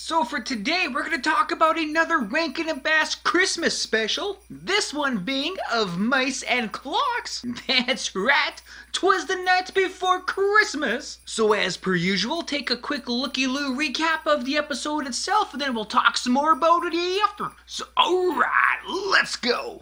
So for today, we're going to talk about another Rankin and Bass Christmas special. This one being of mice and clocks. That's right, 'twas the night before Christmas. So as per usual, take a quick looky-loo recap of the episode itself, and then we'll talk some more about it after. So alright, let's go.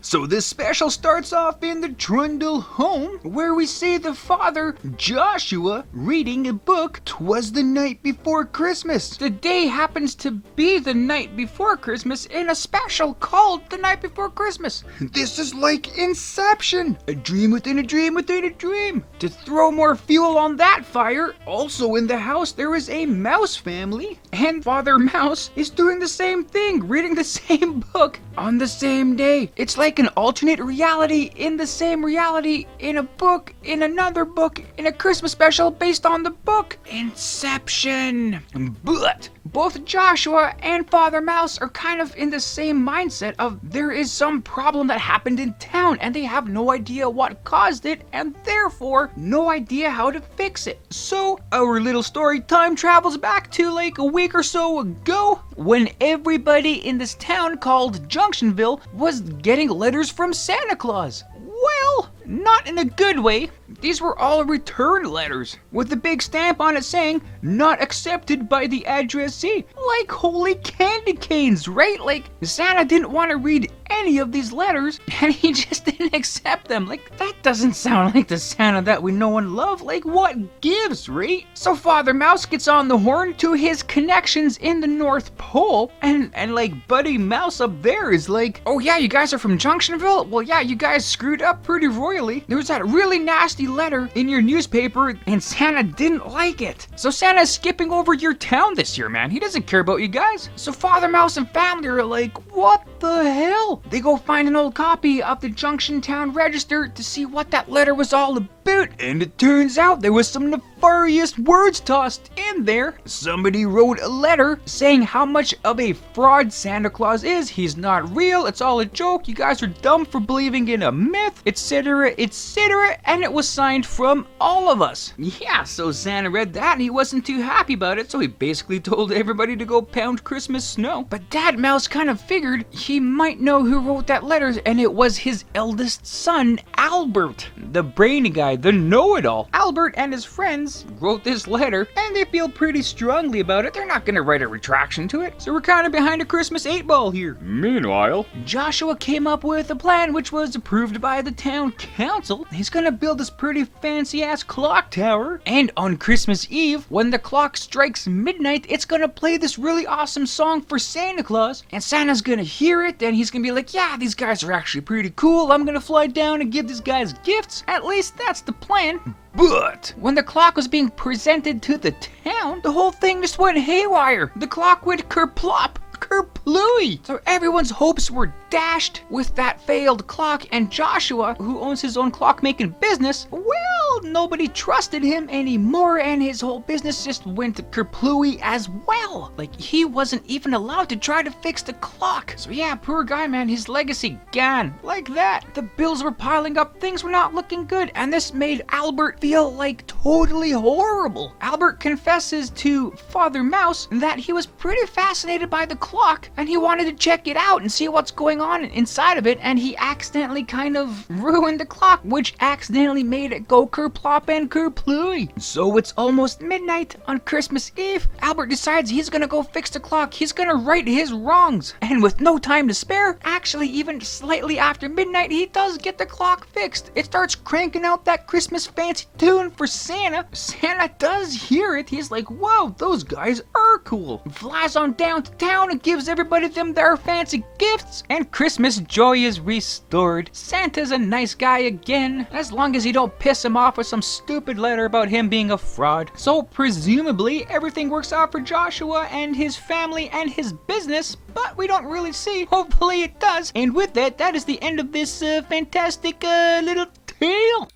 So this special starts off in the Trundle home, where we see the father, Joshua, reading a book, "'Twas the Night Before Christmas." The day happens to be the night before Christmas in a special called The Night Before Christmas. This is like Inception, a dream within a dream within a dream. To throw more fuel on that fire, also in the house there is a mouse family, and Father Mouse is doing the same thing, reading the same book on the same day. It's like an alternate reality in the same reality, in a book, in another book, in a Christmas special based on the book. Inception. But both Joshua and Father Mouse are kind of in the same mindset of there is some problem that happened in town and they have no idea what caused it and therefore no idea how to fix it. So our little story time travels back to like a week or so ago when everybody in this town called Junctionville was getting letters from Santa Claus. Well, not in a good way. These were all return letters with a big stamp on it saying not accepted by the addressee. Like holy candy canes, right? Like Santa didn't want to read any of these letters and he just didn't accept them. Like that doesn't sound like the Santa that we know and love. Like what gives, right? So Father Mouse gets on the horn to his connections in the North Pole and like Buddy Mouse up there is like, oh yeah, you guys are from Junctionville? Well yeah, you guys screwed up pretty royally. There was that really nasty letter in your newspaper and Santa didn't like it. So Santa's skipping over your town this year, man. He doesn't care about you guys. So Father Mouse and family are like, what the hell? They go find an old copy of the Junction Town Register to see what that letter was all about. And it turns out there was some nefarious words tossed in there. Somebody wrote a letter saying how much of a fraud Santa Claus is. He's not real. It's all a joke. You guys are dumb for believing in a myth, etc., etc. And it was signed from all of us. Yeah, so Santa read that and he wasn't too happy about it. So he basically told everybody to go pound Christmas snow. But Dad Mouse kind of figured he might know who wrote that letter, and it was his eldest son, Albert, the brainy guy, the know-it-all. Albert and his friends wrote this letter and they feel pretty strongly about it. They're not gonna write a retraction to it. So we're kind of behind a Christmas 8-ball here. Meanwhile, Joshua came up with a plan which was approved by the town council. He's gonna build this pretty fancy-ass clock tower, and on Christmas Eve, when the clock strikes midnight, it's gonna play this really awesome song for Santa Claus, and Santa's gonna hear it and he's gonna be like, yeah, these guys are actually pretty cool. I'm gonna fly down and give these guys gifts. At least that's the plan. But when the clock was being presented to the town, the whole thing just went haywire. The clock went kerplop, kerplooey. So everyone's hopes were dashed with that failed clock, and Joshua, who owns his own clock-making business, well, nobody trusted him anymore, and his whole business just went kerplooey as well. Like, he wasn't even allowed to try to fix the clock. So yeah, poor guy, man, his legacy gone. Like that. The bills were piling up, things were not looking good, and this made Albert feel like totally horrible. Albert confesses to Father Mouse that he was pretty fascinated by the clock, and he wanted to check it out and see what's going on inside of it, and he accidentally kind of ruined the clock, which accidentally made it go kerplop and kerplooey. So it's almost midnight on Christmas Eve. Albert decides he's gonna go fix the clock. He's gonna right his wrongs, and with no time to spare, actually even slightly after midnight, he does get the clock fixed. It starts cranking out that Christmas fancy tune for Santa. Santa does hear it. He's like, whoa, those guys are cool. Flies on down to town and gives everybody them their fancy gifts, and Christmas joy is restored. Santa's a nice guy again, as long as you don't piss him off with some stupid letter about him being a fraud. So presumably everything works out for Joshua and his family and his business, but we don't really see. Hopefully it does. And with that, that is the end of this fantastic little tale.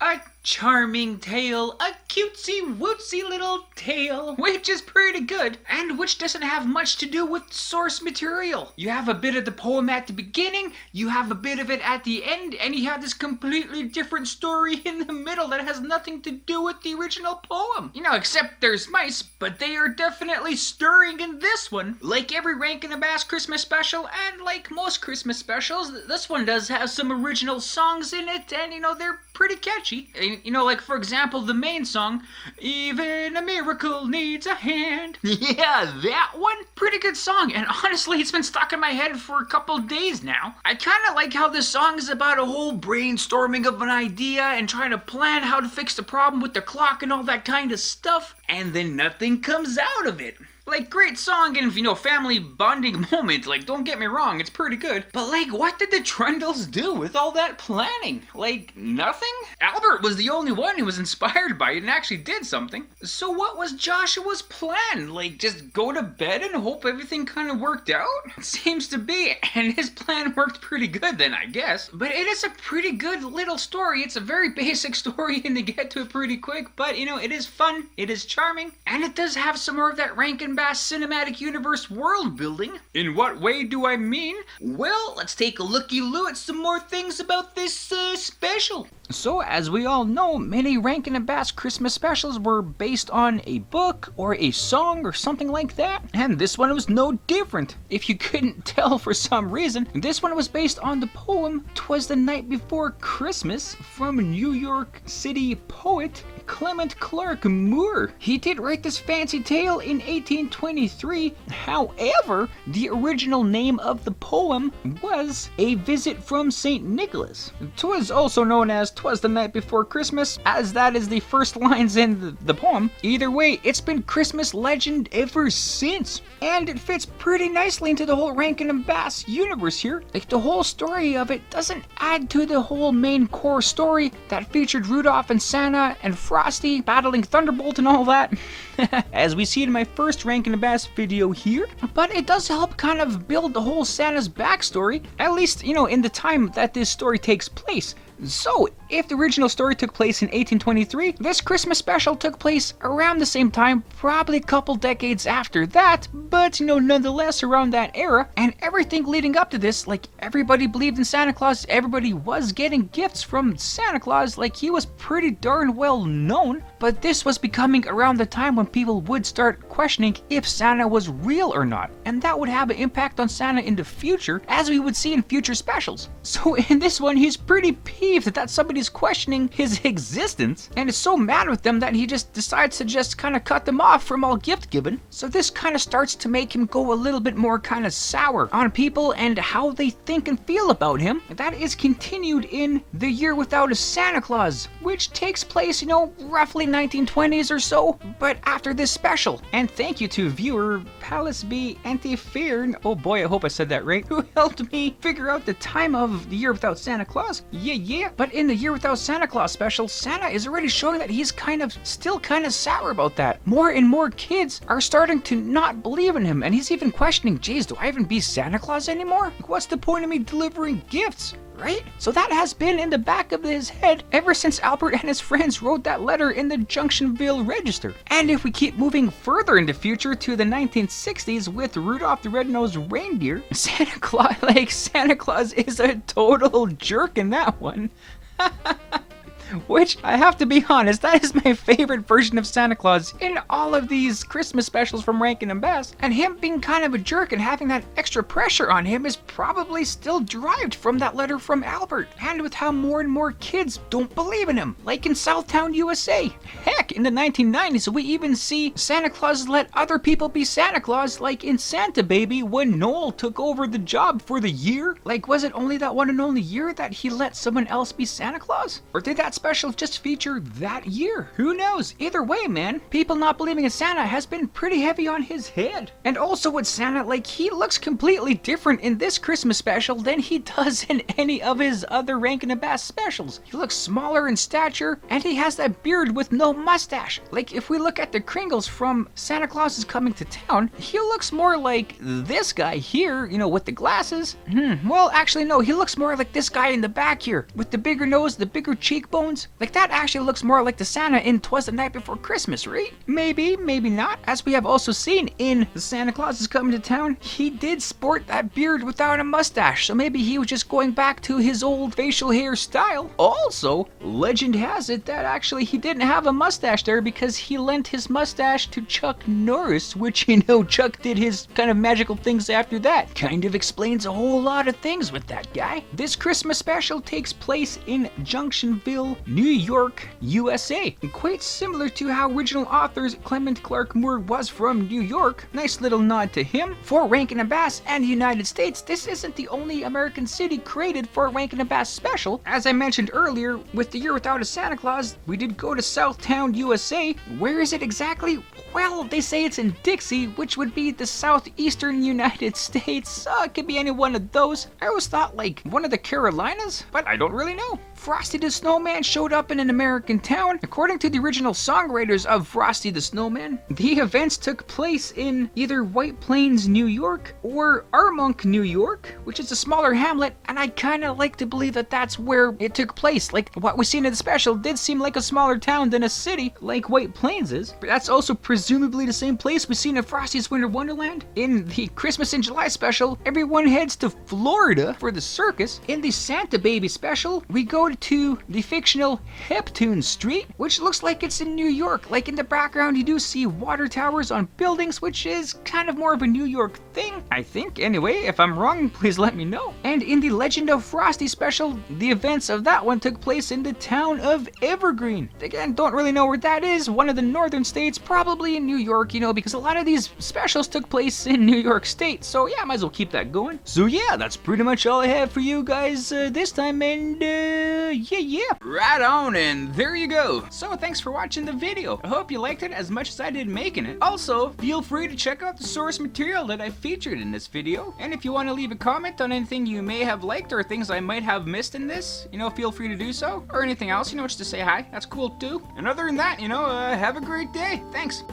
charming tale, a cutesy wootsy little tale, which is pretty good, and which doesn't have much to do with source material. You have a bit of the poem at the beginning, you have a bit of it at the end, and you have this completely different story in the middle that has nothing to do with the original poem. You know, except there's mice, but they are definitely stirring in this one. Like every Rankin and Bass Christmas special, and like most Christmas specials, this one does have some original songs in it, and you know, they're pretty catchy. You know, like for example, the main song, Even a Miracle Needs a Hand. Yeah, that one. Pretty good song, and honestly, it's been stuck in my head for a couple days now. I kind of like how this song is about a whole brainstorming of an idea and trying to plan how to fix the problem with the clock and all that kind of stuff, and then nothing comes out of it. Like, great song and, you know, family bonding moment, like, don't get me wrong, it's pretty good. But, like, what did the Trundles do with all that planning? Like, nothing? Albert was the only one who was inspired by it and actually did something. So what was Joshua's plan? Like, just go to bed and hope everything kind of worked out? Seems to be, and his plan worked pretty good then, I guess. But it is a pretty good little story. It's a very basic story and they get to it pretty quick, but, you know, it is fun, it is charming, and it does have some more of that Rankin Bass Cinematic Universe world building. In what way do I mean? Well, let's take a looky-loo at some more things about this special. So, as we all know, many Rankin and Bass Christmas specials were based on a book or a song or something like that, and this one was no different. If you couldn't tell for some reason, this one was based on the poem "'Twas the Night Before Christmas" from New York City poet Clement Clark Moore. He did write this fancy tale in 1823. However, the original name of the poem was A Visit from St. Nicholas. 'Twas also known as "'Twas the Night Before Christmas," as that is the first lines in the poem. Either way, it's been Christmas legend ever since, and it fits pretty nicely into the whole Rankin and Bass universe here. Like, the whole story of it doesn't add to the whole main core story that featured Rudolph and Santa and Frosty battling Thunderbolt and all that, as we see in my first Rankin and Bass video here. But it does help kind of build the whole Santa's backstory, at least, you know, in the time that this story takes place. So, if the original story took place in 1823, this Christmas special took place around the same time, probably a couple decades after that, but, you know, nonetheless around that era, and everything leading up to this, like, everybody believed in Santa Claus, everybody was getting gifts from Santa Claus, like, he was pretty darn well known, but this was becoming around the time when people would start questioning if Santa was real or not, and that would have an impact on Santa in the future, as we would see in future specials. So in this one, he's pretty peeved that somebody's questioning his existence, and is so mad with them that he just decides to just kind of cut them off from all gift giving. So this kind of starts to make him go a little bit more kind of sour on people and how they think and feel about him. That is continued in The Year Without a Santa Claus, which takes place, you know, roughly 1920s or so, but after this special. And thank you to viewer Palace B Antifearn, oh boy, I hope I said that right, who helped me figure out the time of The Year Without Santa Claus. Yeah. But in the Year Without Santa Claus special, Santa is already showing that he's still kind of sour about that. More and more kids are starting to not believe in him, and he's even questioning, geez, do I even be Santa Claus anymore? Like, what's the point of me delivering gifts? Right? So that has been in the back of his head ever since Albert and his friends wrote that letter in the Junctionville Register. And if we keep moving further into future to the 1960s with Rudolph the Red-Nosed Reindeer, Santa Claus is a total jerk in that one. Which, I have to be honest, that is my favorite version of Santa Claus in all of these Christmas specials from Rankin and Bass. And him being kind of a jerk and having that extra pressure on him is probably still derived from that letter from Albert. And with how more and more kids don't believe in him, like in Southtown, USA. Heck, in the 1990s, we even see Santa Claus let other people be Santa Claus, like in Santa Baby when Noel took over the job for the year. Like, was it only that one and only year that he let someone else be Santa Claus? Or did that special just feature that year? Who knows? Either way, man, people not believing in Santa has been pretty heavy on his head. And also with Santa, like, he looks completely different in this Christmas special than he does in any of his other Rankin and Bass specials. He looks smaller in stature, and he has that beard with no mustache. Like, if we look at the Kringles from Santa Claus is Coming to Town, he looks more like this guy here, you know, with the glasses. Well, actually, no, he looks more like this guy in the back here, with the bigger nose, the bigger cheekbones, tones. Like, that actually looks more like the Santa in 'Twas the Night Before Christmas, right? Maybe, maybe not. As we have also seen in The Santa Claus is Coming to Town, he did sport that beard without a mustache, so maybe he was just going back to his old facial hair style. Also, legend has it that actually he didn't have a mustache there because he lent his mustache to Chuck Norris, which, you know, Chuck did his kind of magical things after that. Kind of explains a whole lot of things with that guy. This Christmas special takes place in Junctionville, New York, USA. And quite similar to how original authors Clement Clark Moore was from New York. Nice little nod to him. For Rankin and Bass and the United States, this isn't the only American city created for a Rankin and Bass special. As I mentioned earlier, with The Year Without a Santa Claus, we did go to Southtown, USA. Where is it exactly? Well, they say it's in Dixie, which would be the southeastern United States. It could be any one of those. I always thought like one of the Carolinas, but I don't really know. Frosty the Snowman showed up in an American town. According to the original songwriters of Frosty the Snowman, the events took place in either White Plains, New York, or Armonk, New York, which is a smaller hamlet, and I kind of like to believe that that's where it took place. Like, what we seen in the special did seem like a smaller town than a city, like White Plains is. But that's also presumably the same place we seen in Frosty's Winter Wonderland. In the Christmas in July special, everyone heads to Florida for the circus. In the Santa Baby special, we go to the fictional Heptune Street, which looks like it's in New York. Like, in the background, you do see water towers on buildings, which is kind of more of a New York thing, I think. Anyway, if I'm wrong, please let me know. And in the Legend of Frosty special, the events of that one took place in the town of Evergreen. Again, don't really know where that is. One of the northern states, probably in New York, you know, because a lot of these specials took place in New York State. So yeah, might as well keep that going. So yeah, that's pretty much all I have for you guys this time, and yeah. Right on, and there you go. So thanks for watching the video. I hope you liked it as much as I did making it. Also, feel free to check out the source material that I featured in this video. And if you want to leave a comment on anything you may have liked or things I might have missed in this, you know, feel free to do so. Or anything else, you know, just to say hi. That's cool too. And other than that, you know, have a great day. Thanks.